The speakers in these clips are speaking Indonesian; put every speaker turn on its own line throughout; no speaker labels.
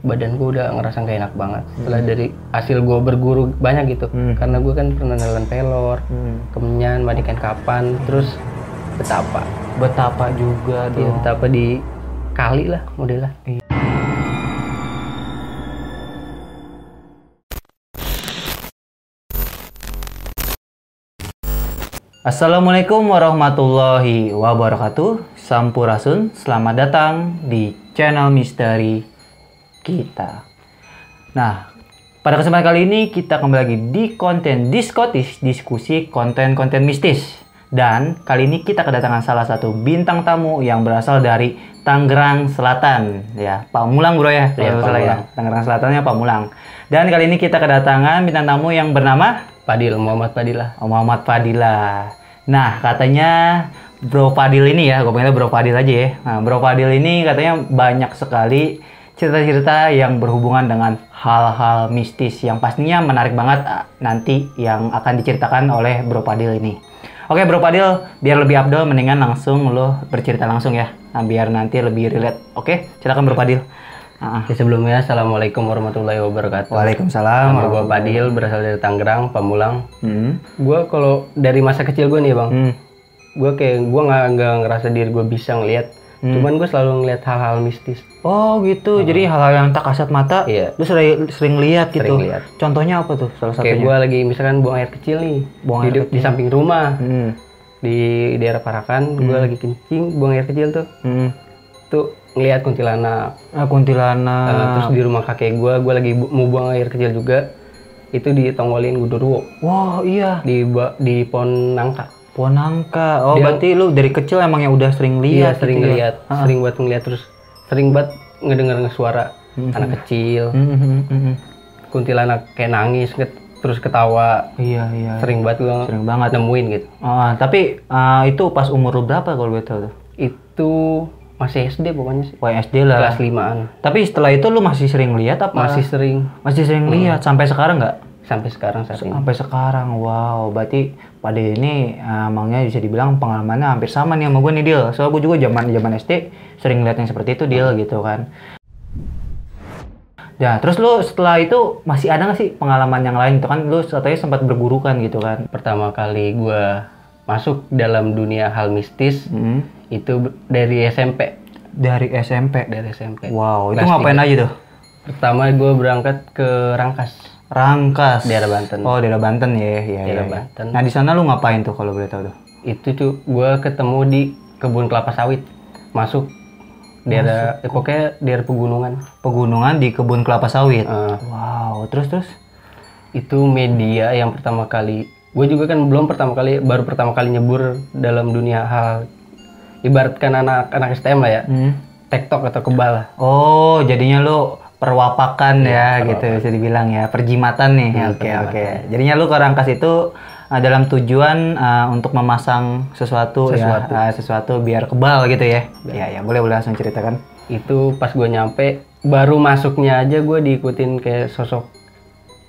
badan gue udah ngerasa gak enak banget. Setelah dari hasil gue berguru banyak gitu. Karena gue kan pernah nelan pelor, kemenyan, mandikan kapan, terus
Betapa juga
ya,
dong.
betapa di kali lah modelnya.
Assalamualaikum warahmatullahi wabarakatuh. Sampurasun, selamat datang di channel misteri kita. Nah, pada kesempatan kali ini kita kembali lagi di konten Diskotis, diskusi konten-konten mistis. Dan kali ini kita kedatangan salah satu bintang tamu yang berasal dari Tangerang Selatan, ya, Pamulang bro ya,
Iya,
kalau salah ya.
Pamulang.
Tangerang Selatannya Pamulang. Dan kali ini kita kedatangan bintang tamu yang bernama
Muhammad Fadilah.
Muhammad Fadilah. Nah, katanya Bro Fadil ini ya, gue panggilnya Bro Fadil aja ya. Nah, Bro Fadil ini katanya banyak sekali cerita-cerita yang berhubungan dengan hal-hal mistis yang pastinya menarik banget nanti yang akan diceritakan oleh Bro Fadil ini. Oke Bro Fadil, biar lebih abdol mendingan langsung lo bercerita langsung ya. Nah, biar nanti lebih relate. Oke, silakan Bro Fadil.
Ya, sebelumnya Assalamualaikum warahmatullahi wabarakatuh.
Waalaikumsalam.
Nama gue Fadil, berasal dari Tangerang, Pamulang.
Hmm.
Gue kalau dari masa kecil gue nih bang, gue nggak ngerasa diri gue bisa ngelihat, cuman gue selalu ngelihat hal-hal mistis.
Oh gitu, jadi hal-hal yang tak kasat mata,
Iya.
lu sering lihat gitu.
Sering lihat.
Contohnya apa tuh salah
Kayak
satunya?
gue lagi misalkan buang air kecil nih,
Buang air
di samping rumah,
Hmm.
di daerah Parakan, gue lagi kencing, buang air kecil tuh,
Hmm.
tuh ngelihat kuntilanak.
Kuntilanak.
Terus di rumah kakek gue lagi mau buang air kecil juga, itu ditongolin Gundurwo
Wah iya,
di pohon nangka.
pohon nangka. Oh
Dia-
berarti lu dari kecil emang yang udah sering
Iya,
lihat
sering
gitu ya?
ngeliat, sering banget ngeliat, terus sering banget ngedenger suara anak kecil, kuntilanak kayak nangis, terus ketawa,
Iya iya.
sering banget gue
Sering banget.
nemuin gitu.
Tapi itu pas umur lu berapa kalau boleh tahu tuh?
Itu masih SD pokoknya sih,
Wah SD lah.
kelas 5-an.
Tapi setelah itu lu masih sering lihat apa?
Masih sering
Masih sering lihat sampai sekarang nggak?
sampai sekarang saat ini.
Sampai sekarang, wow. Berarti pada ini emangnya bisa dibilang pengalamannya hampir sama nih sama gue nih Dil. Soalnya gue juga zaman SD sering lihat yang seperti itu Dil gitu kan. Ya, terus lu setelah itu masih ada nggak sih pengalaman yang lain? Itu kan lu katanya sempat berguru kan gitu kan?
Pertama kali gue masuk dalam dunia hal mistis itu dari SMP.
Dari SMP.
Dari SMP.
Wow, itu
Kelas
ngapain aja tuh?
Pertama gue berangkat ke Rangkas,
Rangkas.
daerah Banten.
Oh, daerah Banten ya. Iya,
Daerah
iya.
Banten.
Nah, di sana lu ngapain tuh kalau boleh tahu tuh?
Itu tuh gue ketemu di kebun kelapa sawit, masuk daerah pokoknya daerah pegunungan.
Pegunungan di kebun kelapa sawit.
Eh,
Wow, terus?
itu media yang pertama kali gue juga kan baru pertama kali nyebur dalam dunia hal, ibaratkan anak STM lah ya, tektok atau kebal lah.
Oh, jadinya lu perwapakan ya gitu
perwapakan.
bisa dibilang ya, perjimatan nih. Oke,
perjimatan.
oke. Jadinya lu ke Rangkas itu dalam tujuan untuk memasang sesuatu ya, sesuatu biar kebal gitu ya. Ya, boleh langsung ceritakan.
Itu pas gue nyampe, baru masuknya aja gue diikutin kayak sosok,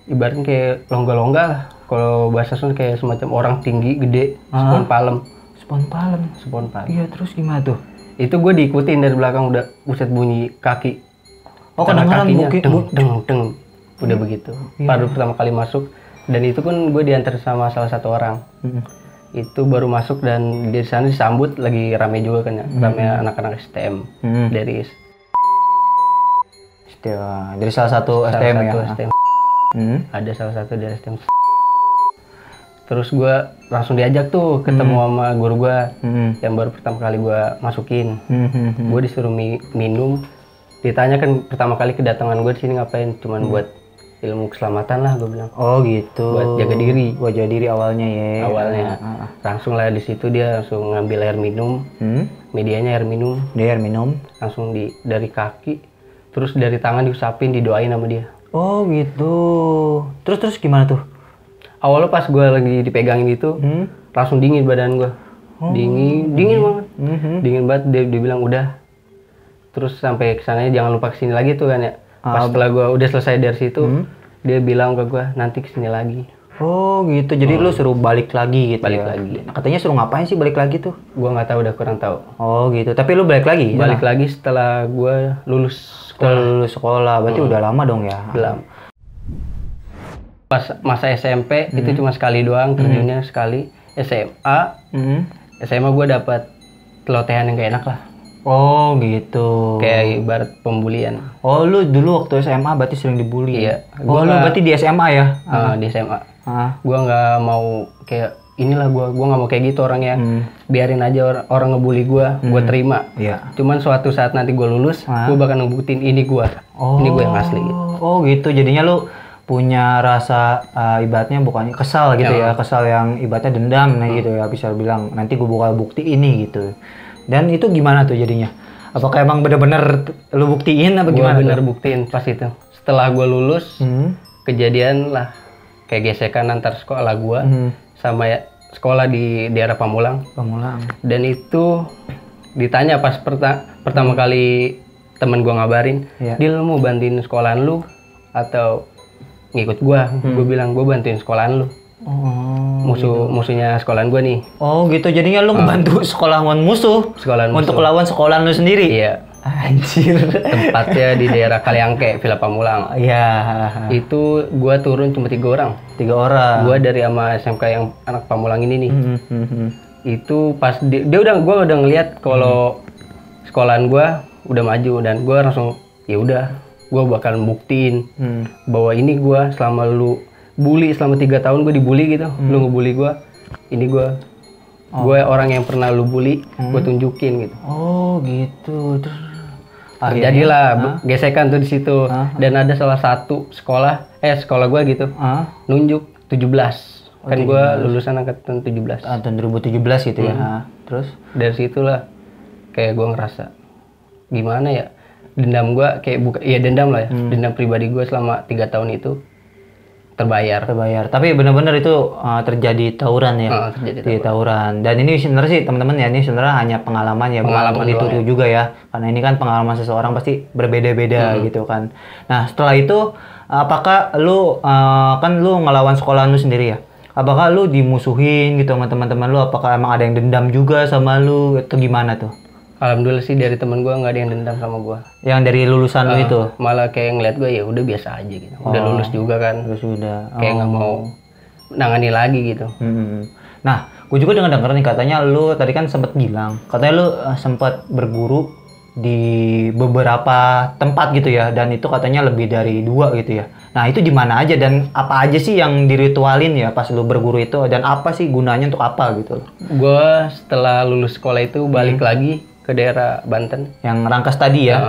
ibaratnya kayak longga-longga lah. Kalau bahasa Sunda kayak semacam orang tinggi, gede, spon palem.
Spon palem.
Spon palem.
Iya, terus gimana tuh?
Itu gue diikutin dari belakang, udah buset bunyi kaki.
Oh,
Tangan
kedengeran
kakinya,
mungkin.
deng. Udah begitu. Baru pertama kali masuk, dan itu pun gue diantar sama salah satu orang. Itu baru masuk dan di sana disambut lagi rame juga kan ya, rame anak-anak STM dari
Dari salah satu STM ya.
STM. Ada salah satu dari STM. Terus gue langsung diajak tuh ketemu sama guru gue yang baru pertama kali gue masukin. Gue disuruh minum. Ditanya kan pertama kali kedatangan gue di sini ngapain? Cuman buat ilmu keselamatan lah, gue bilang.
Oh gitu.
Buat jaga diri.
Buat jaga diri awalnya ya.
Awalnya langsung lah di situ dia langsung ngambil air minum. Medianya air minum.
Dia air minum.
Langsung dari kaki, terus dari tangan diusapin, didoain sama dia.
Oh gitu. Terus gimana tuh?
Awalnya pas gue lagi dipegangin itu, langsung dingin badan gue. Dingin banget. Dingin banget, dia bilang udah. Terus sampai kesananya jangan lupa kesini lagi tuh kan ya. Pas setelah gue udah selesai dari situ, dia bilang ke gue nanti kesini lagi.
Oh gitu, jadi lu suruh balik lagi gitu
Balik
ya?
lagi.
Nah, katanya suruh ngapain sih balik lagi tuh?
Gua nggak tahu, udah kurang tahu.
Oh gitu, tapi lu balik lagi?
Balik lagi setelah gua lulus
Setelah
sekolah.
lulus sekolah, berarti udah lama dong ya?
Belum. Pas masa SMP itu cuma sekali doang, terjunnya sekali. SMA, SMA gue dapat telotehan yang gak enak lah.
Oh gitu.
Kayak ibarat pembulian.
Oh lu dulu waktu SMA berarti sering dibully?
Iya.
Oh lu berarti di SMA ya?
Di SMA.
Ah.
Gue nggak mau kayak inilah gue nggak mau kayak gitu orangnya. Biarin aja orang ngebully gue terima.
Iya.
Cuman suatu saat nanti gue lulus, gue bakal ngebuktiin ini gue. Ini gue yang asli. Gitu.
Oh gitu, jadinya lu punya rasa ibaratnya bukannya kesal gitu ya, kesal yang ibaratnya dendam gitu ya, bisa bilang nanti gue bakal bukti ini gitu. Dan itu gimana tuh jadinya? Apakah emang bener-bener lu buktiin apa gimana?
Gue bener buktiin pas itu. Setelah gue lulus, kejadian lah kayak gesekan antar sekolah gue sama sekolah di daerah Pamulang. Dan itu ditanya pas pertama kali temen gue ngabarin, Dil mau bantuin sekolahan lu atau ngikut gue? Gue bilang gue bantuin sekolahan lu. Musuhnya sekolahan gue nih.
Oh gitu, jadinya lu ngebantu sekolahan musuh untuk lawan sekolahan lu sendiri?
Iya.
Anjir.
Tempatnya di daerah Kaliangke, Villa Pamulang.
Iya.
Itu gue turun cuma 3 orang.
3 orang?
Gue dari sama SMK yang anak Pamulang ini nih. Itu pas gue udah ngeliat kalau sekolahan gue udah maju, dan gue langsung ya udah, gue bakal buktiin bahwa ini gue selama lu bully selama 3 tahun gue dibully gitu, lu ngebully gue, ini gue orang yang pernah lu bully, gue tunjukin gitu.
Oh gitu.
Terjadilah gesekan tuh di situ. Dan ada salah satu sekolah gue gitu nunjuk 17. Kan gue lulusan angkatan 17.
Tahun 2017 gitu ya. Terus
dari situlah kayak gue ngerasa gimana ya, dendam gue kayak dendam lah ya, dendam pribadi gue selama 3 tahun itu terbayar.
Tapi benar-benar itu terjadi tawuran ya.
Terjadi
tawuran. Dan ini sebenarnya sih teman-teman ya, ini sebenarnya hanya pengalaman ya, bukan dituduh juga ya. Karena ini kan pengalaman seseorang pasti berbeda-beda gitu kan. Nah, setelah itu apakah lu kan lu ngelawan sekolah lu sendiri ya? Apakah lu dimusuhin gitu sama teman-teman lu? Apakah emang ada yang dendam juga sama lu? Itu gimana tuh?
Alhamdulillah sih dari temen gue nggak ada yang dendam sama gue.
Yang dari lulusan lu itu?
Malah kayak ngeliat gue ya udah biasa aja gitu. Udah lulus juga kan. Kayak nggak mau nangani lagi gitu.
Nah, gue juga denger nih katanya lu tadi kan sempet bilang, katanya lu sempet berguru di beberapa tempat gitu ya, dan itu katanya lebih dari 2 gitu ya. Nah itu di mana aja dan apa aja sih yang diritualin ya pas lu berguru itu, dan apa sih gunanya untuk apa gitu?
Gue setelah lulus sekolah itu balik lagi ke daerah Banten.
Yang Rangkas tadi ya?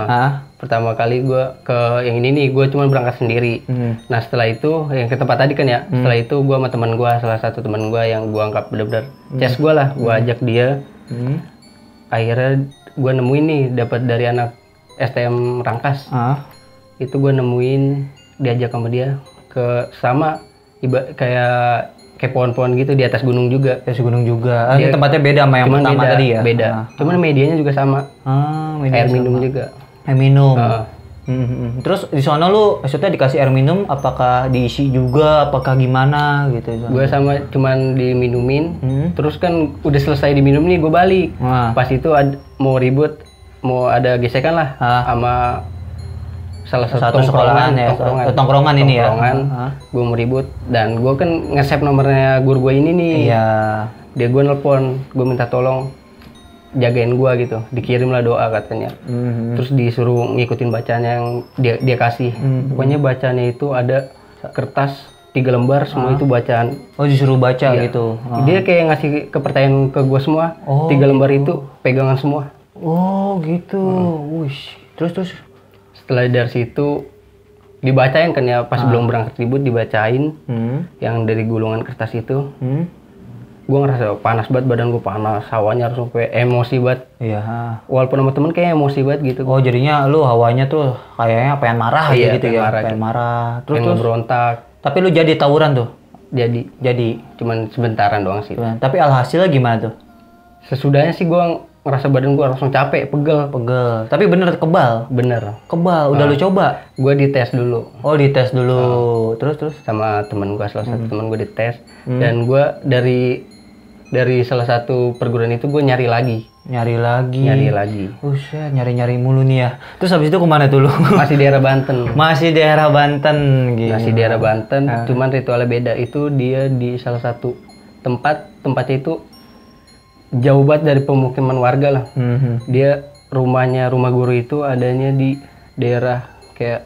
Pertama kali gue ke yang ini nih, gue cuma berangkat sendiri. Nah setelah itu, yang ke tempat tadi kan ya, setelah itu gue sama teman gue, salah satu teman gue yang gue anggap bener-bener ces gue lah, gue ajak dia. Akhirnya gue nemuin nih, dapat dari anak STM Rangkas. Itu gue nemuin, diajak sama dia ke sama kayak pohon-pohon gitu di atas gunung juga.
Ini tempatnya beda sama yang pertama tadi ya?
Beda. Cuman medianya juga sama. Air minum juga.
Air minum. Terus di sana lu maksudnya dikasih air minum, apakah diisi juga, apakah gimana gitu?
Gue sama cuman diminumin. Terus kan udah selesai diminum nih, gue balik. Pas itu mau ribut, mau ada gesekan lah sama salah satu sekolahan ya, tongkrongan ini ya. Gue mau ribut dan gue kan nge-save nomornya guru gue ini nih.
Iya.
Dia gue nelpon, gue minta tolong jagain gue gitu, dikirim lah doa katanya. Terus disuruh ngikutin bacanya yang dia kasih. Pokoknya bacanya itu ada kertas 3 lembar, semua itu bacaan.
Oh disuruh baca gitu.
Dia kayak ngasih kepercayaan ke gue semua. 3 lembar itu pegangan semua.
Oh gitu. Wush. Terus
setelah dari situ dibacain kan ya, pas belum berangkat ribut dibacain yang dari gulungan kertas itu. Gue ngerasa panas banget, badan gue panas, hawanya harus sampai emosi banget.
Iya.
Walaupun sama temen kayak emosi banget gitu.
Oh jadinya lu hawanya tuh kayaknya pengen marah aja gitu ya? Pengen marah.
Terus berontak.
Tapi lu jadi tawuran tuh?
Jadi. Cuman sebentaran doang sih.
Tapi alhasilnya gimana tuh?
Sesudahnya sih gue ngerasa badan gue langsung capek, pegel.
Tapi bener kebal. Udah lu coba?
Gue dites dulu.
Oh, dites dulu. Terus
sama temen gue, salah satu temen gue dites. Dan gue dari salah satu perguruan itu gue nyari lagi.
Buset, nyari mulu nih ya. Terus habis itu kemana tuh lu?
Masih daerah Banten.
Gitu.
Masih daerah Banten, cuman ritualnya beda. Itu dia di salah satu tempatnya itu jauh banget dari pemukiman warga lah. Dia rumah guru itu adanya di daerah kayak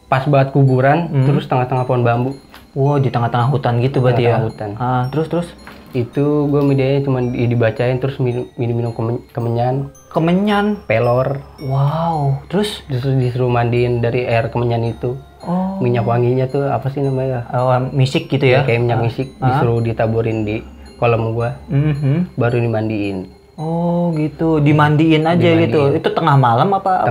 pas banget kuburan, terus tengah-tengah pohon bambu.
Wow, di tengah-tengah hutan gitu berarti ya?
Hutan.
Terus?
Itu gue medianya cuma dibacain, terus minum kemenyan, pelor.
Wow, terus
disuruh mandiin dari air kemenyan itu. Minyak wanginya tuh apa sih namanya?
Misik gitu ya?
Kayak minyak misik, disuruh ditaburin di kolam gua. Baru dimandiin.
Oh gitu, dimandiin aja gitu. Itu tengah malam apa?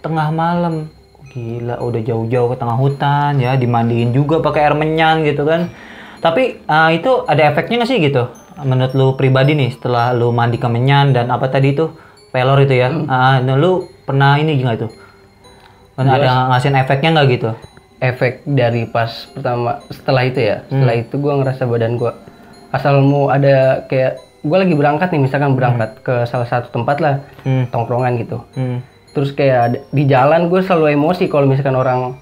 Tengah malam. Gila, udah jauh-jauh ke tengah hutan ya, dimandiin juga pakai air menyan gitu kan. Tapi itu ada efeknya nggak sih gitu? Menurut lu pribadi nih, setelah lu mandi kemenyan dan apa tadi itu pelor itu ya, lu pernah ini nggak tuh? Ada ngasihin efeknya nggak gitu?
Efek dari pas pertama setelah itu ya, setelah itu gue ngerasa badan gue asal mau ada kayak gue lagi berangkat nih, misalkan berangkat ke salah satu tempat lah, tongkrongan gitu. Terus kayak di jalan gue selalu emosi kalau misalkan orang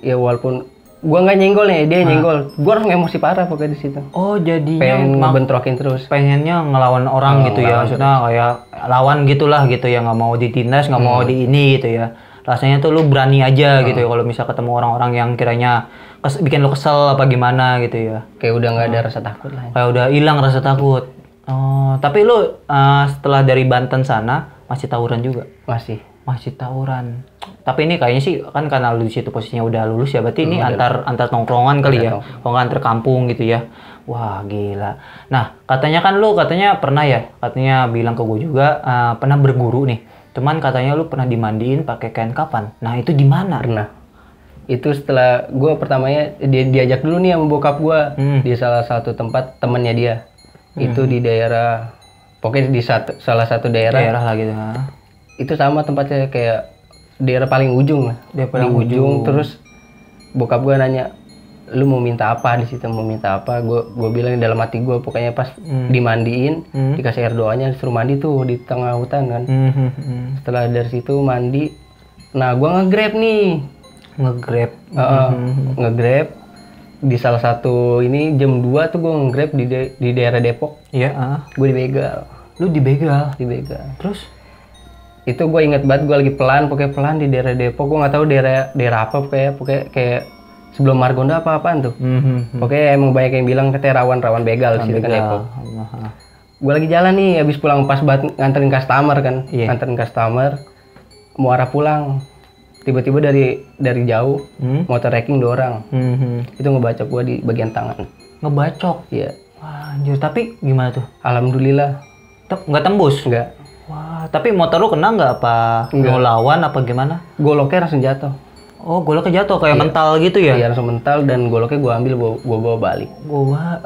ya walaupun gue nggak nyenggol nih, dia nyenggol, gue langsung emosi parah pokoknya di situ.
Oh, jadinya
pengen ngebentrokin terus,
pengennya ngelawan orang gitu ya, maksudnya kayak lawan gitulah gitu ya, nggak mau ditindas, nggak mau di ini gitu ya. Rasanya tuh lu berani aja gitu ya kalau bisa ketemu orang-orang yang kiranya bikin lu kesel apa gimana gitu ya.
Kayak udah nggak ada rasa takut lah.
Kayak udah hilang rasa takut. Oh, tapi lu setelah dari Banten sana masih tawuran juga? Masih tawuran. Tapi ini kayaknya sih kan karena lu di situ posisinya udah lulus ya, berarti ini antar tongkrongan kali ya, kalau nggak antar kampung gitu ya. Wah gila. Nah katanya pernah ya, katanya bilang ke gue juga pernah berguru nih. Cuman katanya lu pernah dimandiin pakai kain kapan. Nah itu di mana?
Pernah. Itu setelah gue pertamanya diajak dulu nih sama bokap gue di salah satu tempat temennya dia. Itu di daerah, pokoknya di salah satu daerah
lah gitu.
Itu sama tempatnya kayak daerah paling ujung lah. Paling ujung. Terus bokap gue nanya, lu mau minta apa di situ? Mau minta apa? Gue bilang dalam hati gue pokoknya pas dimandiin, dikasih air doanya, disuruh mandi tuh di tengah hutan kan. Setelah dari situ mandi, nah gue nge-grab nih. Nge-grab di salah satu ini jam 2 tuh gue nge-grab di daerah Depok.
Iya.
Gue dibegal.
Lu dibegal?
Dibegal.
Terus?
Itu gue inget banget, gue lagi pokoknya pelan di daerah Depok. Gue nggak tahu daerah apa, pokoknya kayak sebelum Margonda apa-apaan tuh. Pokoknya emang banyak yang bilang katanya rawan begal di situ kan Depok. Gue lagi jalan nih, habis pulang pas banget nganterin customer kan. Nganterin customer, mau arah pulang. Tiba-tiba dari jauh, motor wrecking 2 orang. Itu ngebacok gue di bagian tangan.
Ngebacok?
Iya.
Wah anjir, tapi gimana tuh?
Alhamdulillah.
Nggak tembus?
Nggak.
Wah, tapi motor lu kena nggak apa? Mau lawan apa gimana?
Goloknya langsung jatuh.
Oh, goloknya jatuh kayak mental gitu ya?
Iya, langsung mental dan goloknya gue ambil, gue bawa balik.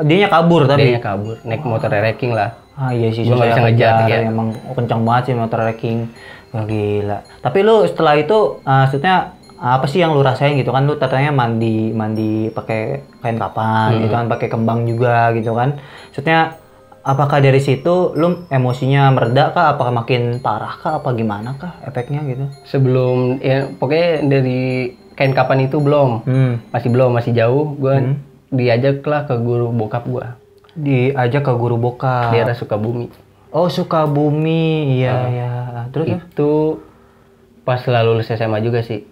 Dianya kabur tapi?
Dianya kabur, naik motor wrecking lah.
Iya sih,
gue nggak bisa ngejar ya.
Emang kencang banget sih motor wrecking. Wah gila. Tapi lu setelah itu, maksudnya apa sih yang lu rasain gitu kan? Lu katanya mandi pakai kain kapan gitu kan, pakai kembang juga gitu kan? Maksudnya apakah dari situ lu emosinya mereda kah? Apakah makin parah kah? Apa gimana kah efeknya gitu?
Sebelum, ya pokoknya dari kain kapan itu belum. Masih jauh. Gue diajak lah ke guru bokap gue.
Diajak ke guru bokap?
Daerah Sukabumi.
Oh Sukabumi, iya. Terus
itu pas lulus SMA juga sih.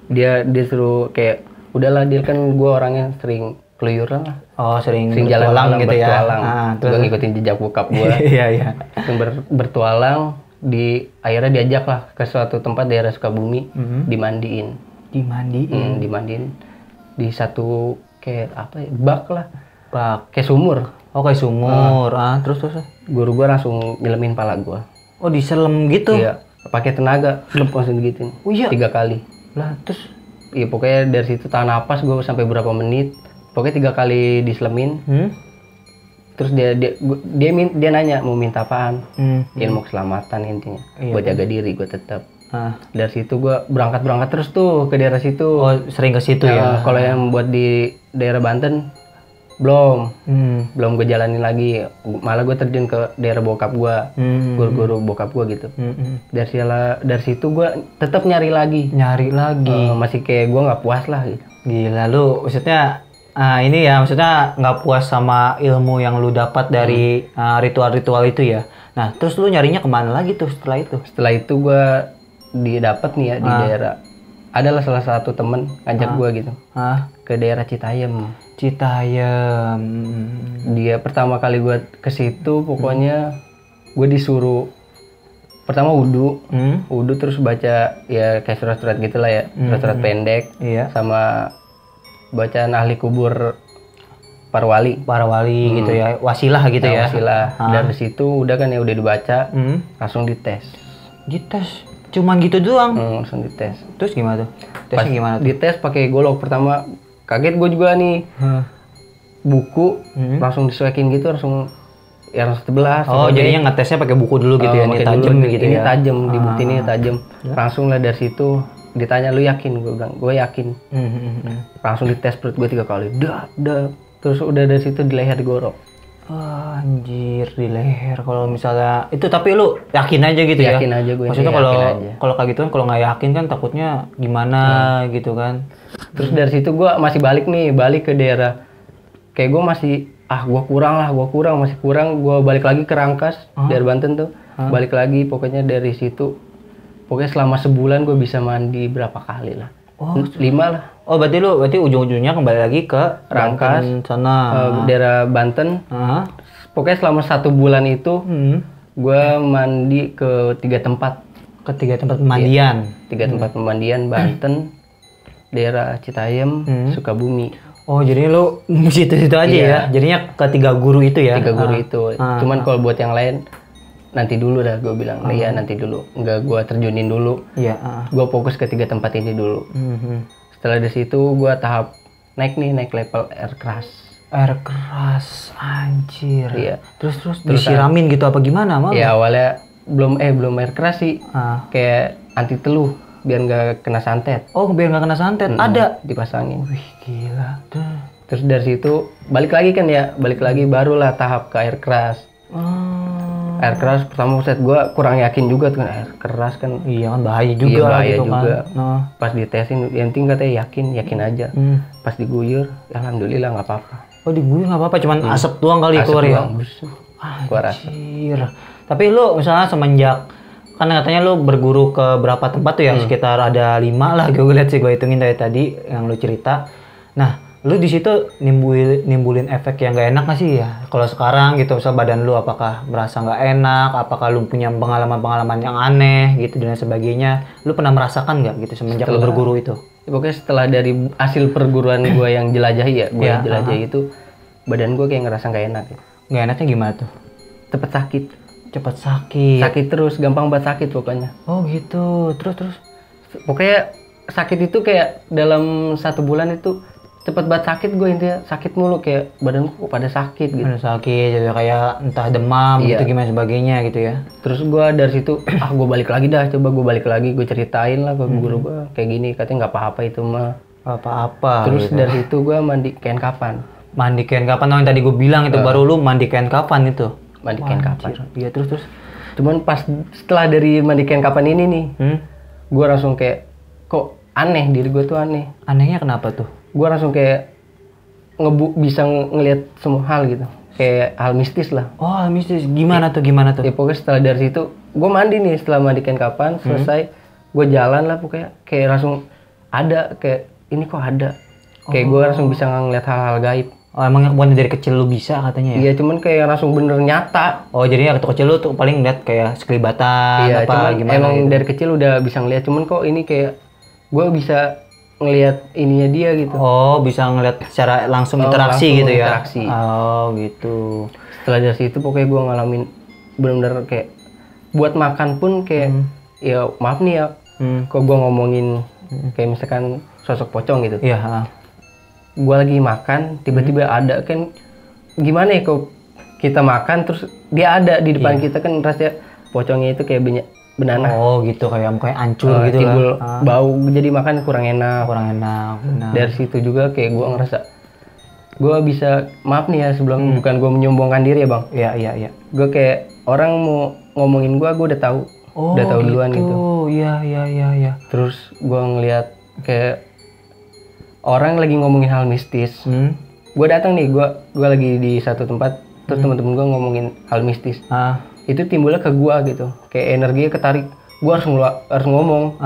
Dia suruh kayak, udahlah dia kan gue orangnya sering keluyuran lah.
Oh sering
jalan malam
gitu ya.
Gue ngikutin jejak bokap gue.
Iya.
Bertualang, akhirnya diajak lah ke suatu tempat daerah Sukabumi, dimandiin. Dimandiin di satu kayak apa ya, bak lah. Kayak sumur.
Oh kayak sumur. Terus
guru gue langsung nyelemin pala gue.
Oh diselem gitu?
Iya, pakai tenaga, langsung gitu.
Oh iya?
3 kali.
Lah terus?
Iya pokoknya dari situ tahan napas gue sampai berapa menit. Pokoknya 3 kali diselemin. Terus dia nanya mau minta apaan. Ilmu keselamatan intinya. Buat jaga diri gue tetap. Dari situ gue berangkat terus tuh ke daerah situ.
Oh, sering ke situ ya.
Kalau yang buat di daerah Banten belum gue jalanin lagi. Malah gue terjun ke daerah bokap gue, guru-guru bokap gue gitu. Dari situ gue tetap nyari lagi. Masih kayak gue nggak puas lah gitu.
Gila lu, maksudnya ini ya, maksudnya nggak puas sama ilmu yang lu dapat dari ritual-ritual itu ya. Nah, terus lu nyarinya kemana lagi tuh setelah itu?
Setelah itu gue didapat nih ya di daerah. Adalah salah satu temen ngajak gue gitu ke daerah Citayam. Dia pertama kali gue ke situ, pokoknya gue disuruh pertama wudhu terus baca ya kayak surat-surat gitulah ya, surat-surat pendek, sama bacaan ahli kubur para wali
gitu ya, wasilah gitu ya.
Wasilah. Dari situ udah kan ya udah dibaca, langsung dites.
Cuman gitu doang.
Langsung dites.
Terus gimana tuh? Tesnya gimana tuh?
Dites pakai golok pertama. Kaget gue juga nih. Buku langsung disesuaiin gitu, langsung 11.
Oh, jadinya ngetesnya pakai buku dulu gitu ya, ini tajam gitu
ini
ya.
Tajam, di bukti ini tajam. Langsung lah dari situ ditanya, lu yakin? Gue bilang, gue yakin. Langsung dites perut gue 3 kali. Dah. Terus udah dari situ di leher digorok.
Anjir, di leher. Kalau misalnya itu, tapi lu yakin aja gitu ya?
Yakin aja gue.
Maksudnya kalau kayak gitu kan, kalau nggak yakin kan takutnya gimana gitu kan.
Terus dari situ gue masih balik ke daerah. Kayak gue masih, gue kurang. Gue balik lagi ke Rangkas, dari Banten tuh. Balik lagi, pokoknya dari situ. Pokoknya selama sebulan gue bisa mandi berapa kali lah. 5 lah.
Oh, berarti ujung-ujungnya kembali lagi ke
Rangkas,
sana.
Daerah Banten. Pokoknya selama 1 bulan itu, gue mandi ke 3 tempat.
Ke 3 tempat pemandian?
3 tempat pemandian, Banten, daerah Citayam, Sukabumi.
Oh, jadi lu situ-situ aja ya? Jadinya ke 3 guru itu ya?
3 guru itu. Cuman kalau buat yang lain, nanti dulu dah gue bilang. Iya, nanti dulu. Nggak gue terjunin dulu. Gue fokus ke 3 tempat ini dulu. Setelah dari situ gue tahap naik level air keras.
Air keras, anjir.
Iya.
Terus disiramin gitu apa gimana malah?
Ya awalnya belum air keras sih. Kayak anti teluh biar nggak kena santet.
Oh, biar nggak kena santet. Ada
dipasangin.
Wih, gila.
Terus dari situ balik lagi barulah tahap ke air keras. Air keras pertama set gue kurang yakin juga tuh kan, air keras kan.
Iya kan bahaya juga.
Bahaya
gitu
juga.
Kan.
Pas ditesin, yang penting katanya yakin aja. Pas diguyur, alhamdulillah nggak apa-apa.
Oh, diguyur nggak apa-apa, cuman asap doang kali keluar ya.
Keluar asap.
Tapi lu misalnya semenjak kan katanya lu berguru ke berapa tempat tuh ya, sekitar ada 5 lah gue lihat sih, gue hitungin dari tadi yang lu cerita. Nah, lu di situ nimbulin efek yang gak enak nggak sih ya? Kalau sekarang gitu, misal badan lu apakah merasa nggak enak, apakah lu punya pengalaman yang aneh gitu dan sebagainya, lu pernah merasakan nggak gitu semenjak lu berguru itu?
Pokoknya setelah dari hasil perguruan gue yang jelajahi jelajahi itu, badan gue kayak ngerasa nggak enak.
Nggak enaknya gimana tuh?
Cepet sakit terus, gampang banget sakit pokoknya.
Oh gitu. Terus
pokoknya sakit itu kayak dalam 1 bulan itu cepet banget sakit gue, intinya sakit mulu, kayak badanku pada sakit gitu.
Jadi kayak entah demam gitu gimana sebagainya gitu ya.
Terus gue dari situ gue balik lagi gue ceritain lah ke guru gue kayak gini, katanya nggak apa-apa itu mah.
Apa-apa.
Terus
gitu.
dari situ gue mandi kain kapan
yang tadi gue bilang itu, baru lu mandi kain kapan itu?
Mandi kain kapan.
Iya, terus.
Cuman pas setelah dari mandi kain kapan ini nih, gue langsung kayak kok aneh, diri gue tuh aneh.
Anehnya kenapa tuh?
Gue langsung kayak bisa ngelihat semua hal gitu, kayak hal mistis lah.
Oh, hal mistis. Gimana tuh?
Ya pokoknya setelah dari situ gue mandi nih, setelah mandi kain kapan selesai, gue jalan lah pokoknya, kayak langsung ada kayak ini kok ada, kayak gue langsung bisa ngeliat hal-hal gaib.
Oh, emang bukan dari kecil lu bisa katanya ya?
Iya, cuman kayak langsung bener nyata.
Oh, jadi waktu kecil lu tuh paling ngeliat kayak sekelibatan apa gimana
emang
gitu.
Dari kecil udah bisa ngeliat, cuman kok ini kayak gue bisa ngeliat ininya dia gitu.
Oh, bisa ngeliat secara langsung interaksi gitu ya?
Interaksi.
Oh, gitu.
Setelah dari situ pokoknya gue ngalamin bener-bener kayak buat makan pun kayak ya maaf nih ya, kok gue ngomongin kayak misalkan sosok pocong gitu.
Iya.
Gue lagi makan, tiba-tiba ada kan, gimana ya kok kita makan terus dia ada di depan
Iya.
kita kan rasanya pocongnya itu kayak banana.
Oh gitu, kayak mukanya hancur gitu
timbul
lah.
bau jadi makan kurang enak.
Kurang enak. Benar.
Dari situ juga kayak gue ngerasa gue bisa, maaf nih ya sebelum, bukan gue menyombongkan diri ya bang,
Iya, iya, iya.
gue kayak orang mau ngomongin gue udah tahu,
Oh,
udah tahu duluan gitu.
Iya, iya, iya, iya.
Terus gue ngeliat kayak orang lagi ngomongin hal mistis, gue datang nih, gue lagi di satu tempat, terus teman-teman gue ngomongin hal mistis, itu timbulnya ke gue gitu, kayak energinya ketarik, gue harus ngomong,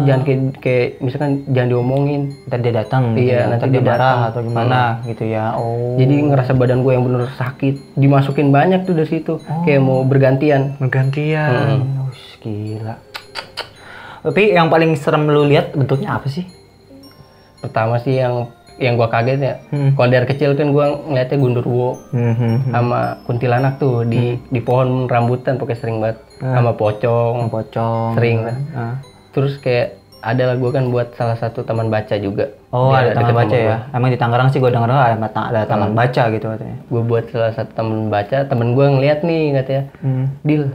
jangan kayak misalkan jangan diomongin,
Ntar dia datang.
Iya,
nanti
nanti
dia
dia
marah
datang.
atau gimana gitu ya. Oh.
jadi ngerasa badan gue yang bener sakit, dimasukin banyak tuh dari situ, kayak mau bergantian.
Bergantian. Ush, gila. Tapi yang paling serem lu lihat bentuknya apa sih?
Pertama sih yang gue kaget ya, kalau dari kecil kan gue ngeliatnya gundurwo sama kuntilanak tuh di pohon rambutan, pokoknya sering banget, sama pocong, sering kan. Terus kayak ada lah, gue kan buat salah satu taman baca juga.
Oh, ada taman
deket
baca
rumah
ya. Emang di Tangerang sih gue denger ada taman baca gitu katanya.
Gue buat salah satu taman baca, temen gue ngeliat nih katanya, Dil,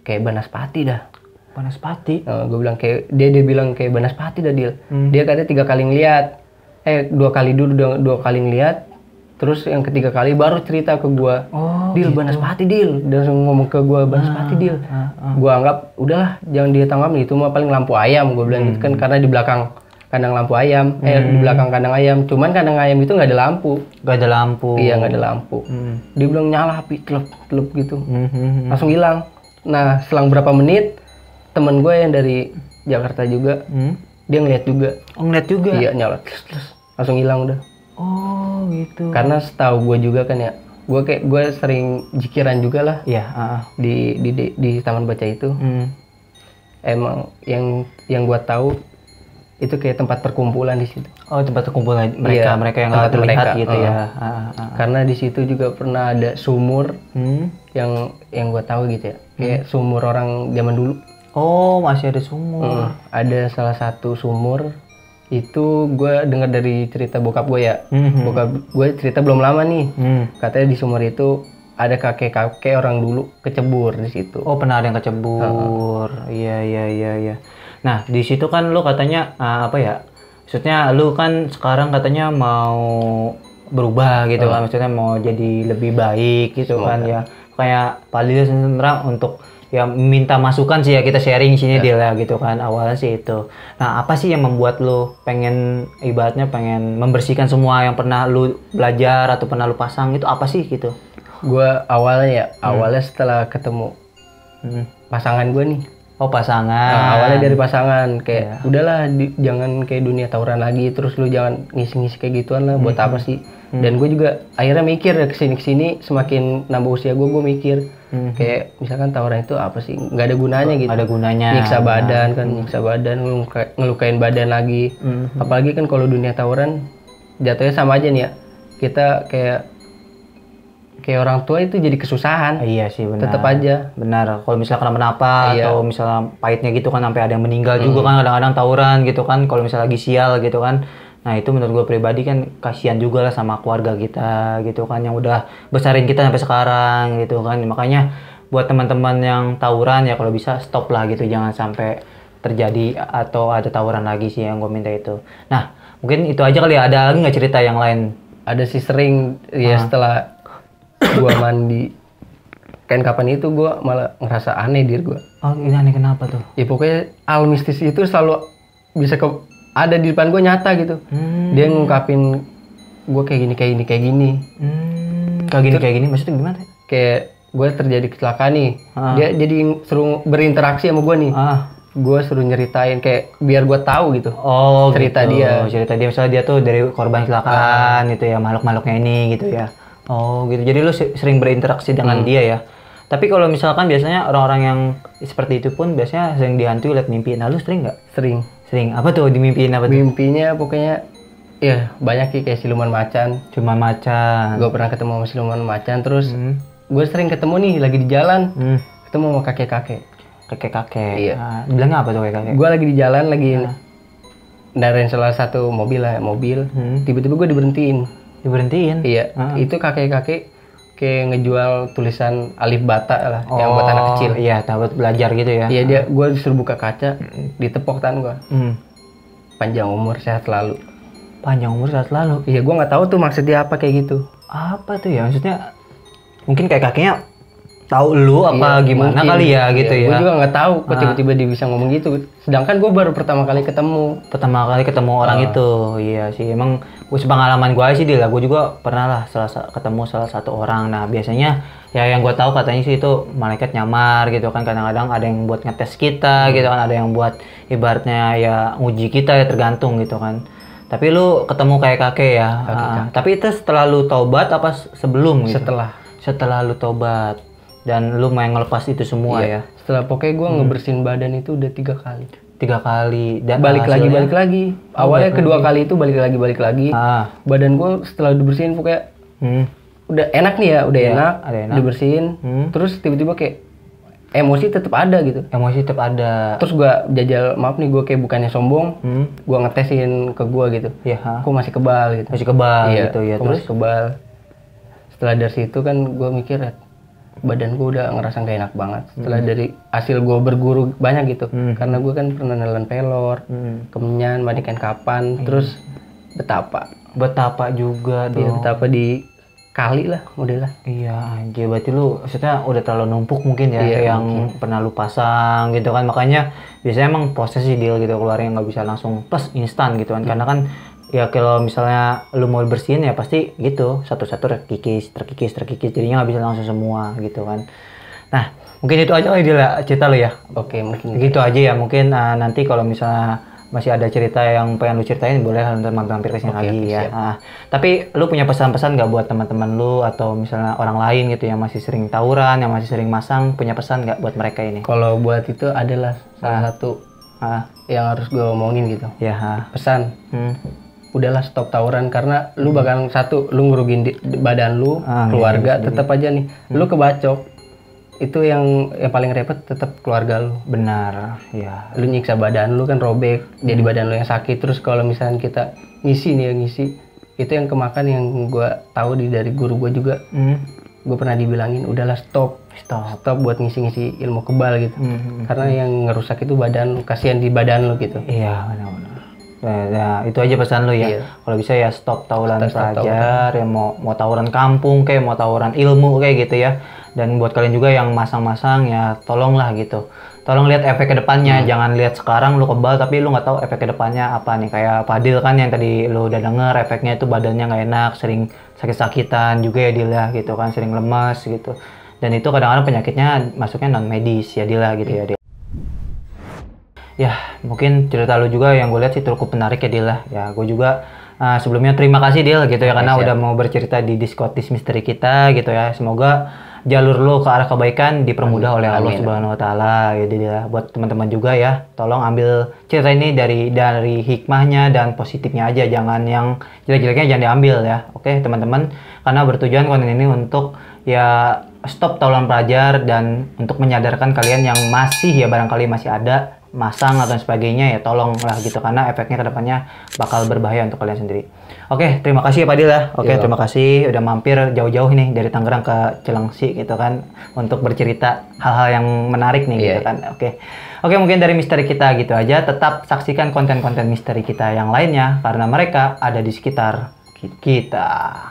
kayak Banaspati dah.
Banaspati.
Gue bilang kayak dia bilang kayak Banaspati dah Dil. Dia katanya 3 kali ngeliat, 2 kali dulu 2 kali ngeliat, terus yang ketiga kali baru cerita ke gue, Dil gitu. Banaspati Dil, dia langsung ngomong ke gue Banaspati Dil. Gue anggap udahlah jangan ditanggapi, itu mah paling lampu ayam, gue bilang gitu kan, karena di belakang kandang lampu ayam, di belakang kandang ayam, cuman kandang ayam itu nggak ada lampu.
Gak ada lampu.
Iya nggak ada lampu. Dia bilang nyala api, telep gitu, langsung hilang. Nah selang berapa menit temen gue yang dari Jakarta juga, dia ngeliat juga.
Oh, ngeliat juga?
Iya nyala, langsung hilang udah.
Oh gitu.
Karena setahu gue juga kan ya, gue sering jikiran juga lah.
Iya.
Di taman baca itu. Emang yang gue tahu itu kayak tempat perkumpulan di situ.
Oh, tempat perkumpulan mereka,
Iya,
mereka yang nggak terlihat gitu ya.
Karena di situ juga pernah ada sumur yang gue tahu gitu ya, kayak sumur orang zaman dulu.
Oh, masih ada sumur.
Ada salah satu sumur itu gue dengar dari cerita bokap gue ya. Bokap gue cerita belum lama nih. Katanya di sumur itu ada kakek orang dulu kecebur di situ.
Oh, pernah ada yang kecebur. Iya. Nah, di situ kan lu katanya apa ya? Maksudnya lu kan sekarang katanya mau berubah gitu kan. Maksudnya mau jadi lebih baik gitu. Semoga. Kan ya. Kayak paling sebenarnya untuk ya minta masukan sih ya, kita sharing sini dia lah gitu kan, awalnya sih itu. Nah, apa sih yang membuat lu pengen ibaratnya pengen membersihkan semua yang pernah lu belajar atau pernah lu pasang itu apa sih gitu?
Gue awalnya setelah ketemu pasangan gue nih.
Oh, pasangan.
Nah, awalnya dari pasangan kayak udahlah jangan kayak dunia tawuran lagi, terus lu jangan ngisi-ngisi kayak gituan lah, buat apa sih? Dan gue juga akhirnya mikir ya kesini semakin nambah usia gue mikir kayak misalkan tawuran itu apa sih, nggak ada gunanya gitu.
Ada gunanya.
Nyiksa badan kan, nyiksa badan, ngelukain badan lagi. Apalagi kan kalau dunia tawuran jatuhnya sama aja nih ya, kita kayak orang tua itu jadi kesusahan.
Iya sih benar.
Tetap aja.
Benar. Kalau misalkan kenapa atau misalnya pahitnya gitu kan sampai ada yang meninggal juga kan kadang-kadang tawuran gitu kan. Kalau misalnya lagi sial gitu kan. Nah itu menurut gue pribadi kan kasihan juga lah sama keluarga kita gitu kan yang udah besarin kita sampai sekarang gitu kan. Makanya buat teman-teman yang tawuran ya kalau bisa stop lah gitu, jangan sampai terjadi atau ada tawuran lagi sih yang gue minta itu. Nah mungkin itu aja kali ya, ada lagi nggak cerita yang lain?
Ada sih sering ya setelah gue mandi kain kapan itu gue malah ngerasa aneh diri gue.
Oh ini aneh kenapa tuh?
Ya pokoknya hal mistis itu selalu bisa ada di depan gue nyata gitu. Dia ngungkapin gue kayak gini.
Kayak gini maksudnya gimana?
Kayak gue terjadi kecelakaan nih. Dia jadi suruh berinteraksi sama gue nih. Gue suruh nyeritain kayak biar gue tahu gitu.
Oh
cerita
gitu.
dia.
Cerita dia misalnya dia tuh dari korban kecelakaan gitu ya, makhluk-makhluknya ini gitu ya. Oh gitu. Jadi lu sering berinteraksi dengan dia ya. Tapi kalau misalkan biasanya orang-orang yang seperti itu pun biasanya sering dihantui lihat mimpi. Nah lu sering nggak?
Sering.
Apa tuh dimimpiin apa tuh?
Mimpinya pokoknya ya banyak sih, kayak siluman macan. Gue pernah ketemu sama siluman macan. Terus gue sering ketemu nih lagi di jalan. Ketemu sama kakek-kakek. Iya.
Bilangnya apa tuh kakek-kakek?
Gue lagi di jalan lagi ndarain salah satu mobil. Tiba-tiba gue diberhentiin.
Diberhentiin?
Iya. Itu kakek-kakek kayak ngejual tulisan alif bata lah, yang buat anak kecil.
Iya, buat belajar gitu ya.
Iya, gue disuruh buka kaca, ditepok tangan gue. Panjang umur, sehat selalu.
Panjang umur, sehat selalu.
Iya, gue nggak tahu tuh maksudnya apa kayak gitu.
Apa tuh ya? Maksudnya mungkin kayak kakeknya tahu lu apa gimana mungkin, kali ya gitu ya.
Gue juga nggak tahu kok tiba-tiba dia bisa ngomong gitu. Sedangkan gue baru pertama kali ketemu orang itu. Iya sih, emang pengalaman gue sih dia. Gue juga pernah lah ketemu salah satu orang. Nah biasanya ya yang gue tahu katanya sih itu malaikat nyamar gitu kan. Kadang-kadang ada yang buat ngetes kita gitu kan, ada yang buat ibaratnya ya nguji kita ya, tergantung gitu kan. Tapi lu ketemu kayak kakek ya. Tapi itu setelah lu taubat apa sebelum gitu? Setelah lu taubat. Dan lu main ngelepas itu semua ya? Setelah pokoknya gue ngebersihin badan itu udah 3 kali.
3 kali. Dan
balik lagi. Awalnya kedua kali itu balik lagi. Badan gue setelah dibersihin pokoknya udah enak nih ya, udah enak. Dibersihin. Terus tiba-tiba kayak emosi tetap ada gitu. Terus gue jajal, maaf nih gue kayak bukannya sombong, gue ngetesin ke gue gitu. Aku masih kebal gitu.
Gitu ya.
Terus masih kebal. Setelah dari situ kan gue mikir badan gue udah ngerasa gak enak banget setelah dari hasil gue berguru banyak gitu. Karena gue kan pernah nelen pelor, kemenyan, mandikan kapan, terus betapa juga dong. Iya, betapa di kali lah modelnya.
Iya anjir, berarti lu maksudnya udah terlalu numpuk mungkin ya, yang pernah lu pasang gitu kan. Makanya biasanya emang proses sih deal gitu, keluarnya nggak bisa langsung plus instan gitu kan. Karena kan ya kalau misalnya lu mau bersihin ya pasti gitu satu-satu terkikis jadinya nggak bisa langsung semua gitu kan. Nah mungkin itu aja kali dia cerita lu ya.
Oke, mungkin
gitu aja ya. Mungkin nanti kalau misalnya masih ada cerita yang pengen lu ceritain boleh ntar mampir kesini lagi ya. Tapi lu punya pesan-pesan nggak buat teman-teman lu atau misalnya orang lain gitu yang masih sering tawuran, yang masih sering masang, punya pesan nggak buat mereka ini?
Kalau buat itu adalah salah satu yang harus gue omongin gitu ya. Pesan udahlah stop tawuran, karena lu bakal lu ngerugin badan lu, keluarga, tetap aja nih lu kebacok. Itu yang paling repot tetap keluarga lu.
Benar ya.
Lu nyiksa badan lu kan robek, jadi badan lu yang sakit. Terus kalau misalnya kita ngisi itu yang kemakan, yang gua tahu dari guru gua juga. Gue pernah dibilangin udahlah stop buat ngisi-ngisi ilmu kebal gitu. Karena yang ngerusak itu badan lu, kasihan di badan lu gitu.
Iya benar. Nah, itu aja pesan lu ya. Kalau bisa ya stop tawuran pelajar, ya mau tawuran kampung kayak mau tawuran ilmu kayak gitu ya. Dan buat kalian juga yang masang-masang ya tolonglah gitu. Tolong lihat efek kedepannya, jangan lihat sekarang lu kebal tapi lu nggak tahu efek kedepannya apa nih. Kayak Fadil kan yang tadi lu udah denger, efeknya itu badannya nggak enak, sering sakit-sakitan juga ya Dila gitu kan, sering lemas gitu. Dan itu kadang-kadang penyakitnya masuknya non medis ya Dila gitu ya Dila. Ya mungkin cerita lu juga yang gue lihat sih cukup menarik ya Dil ya. Gue juga sebelumnya terima kasih Dil gitu ya, karena udah mau bercerita di Discotis Misteri kita gitu ya. Semoga jalur lu ke arah kebaikan dipermudah oleh Allah Subhanahu Wa Taala ya Dil ya. Buat teman-teman juga ya, tolong ambil cerita ini dari hikmahnya dan positifnya aja, jangan yang jelek-jeleknya jangan diambil ya. Oke teman-teman, karena bertujuan konten ini untuk ya stop tawuran pelajar dan untuk menyadarkan kalian yang masih ya barangkali masih ada masang atau sebagainya ya, tolonglah gitu, karena efeknya kedepannya bakal berbahaya untuk kalian sendiri. Oke, terima kasih ya Pak Dil ya. Oke, terima kasih udah mampir jauh-jauh nih dari Tangerang ke Cilengsi gitu kan untuk bercerita hal-hal yang menarik nih gitu kan. Oke, mungkin dari misteri kita gitu aja. Tetap saksikan konten-konten misteri kita yang lainnya karena mereka ada di sekitar kita.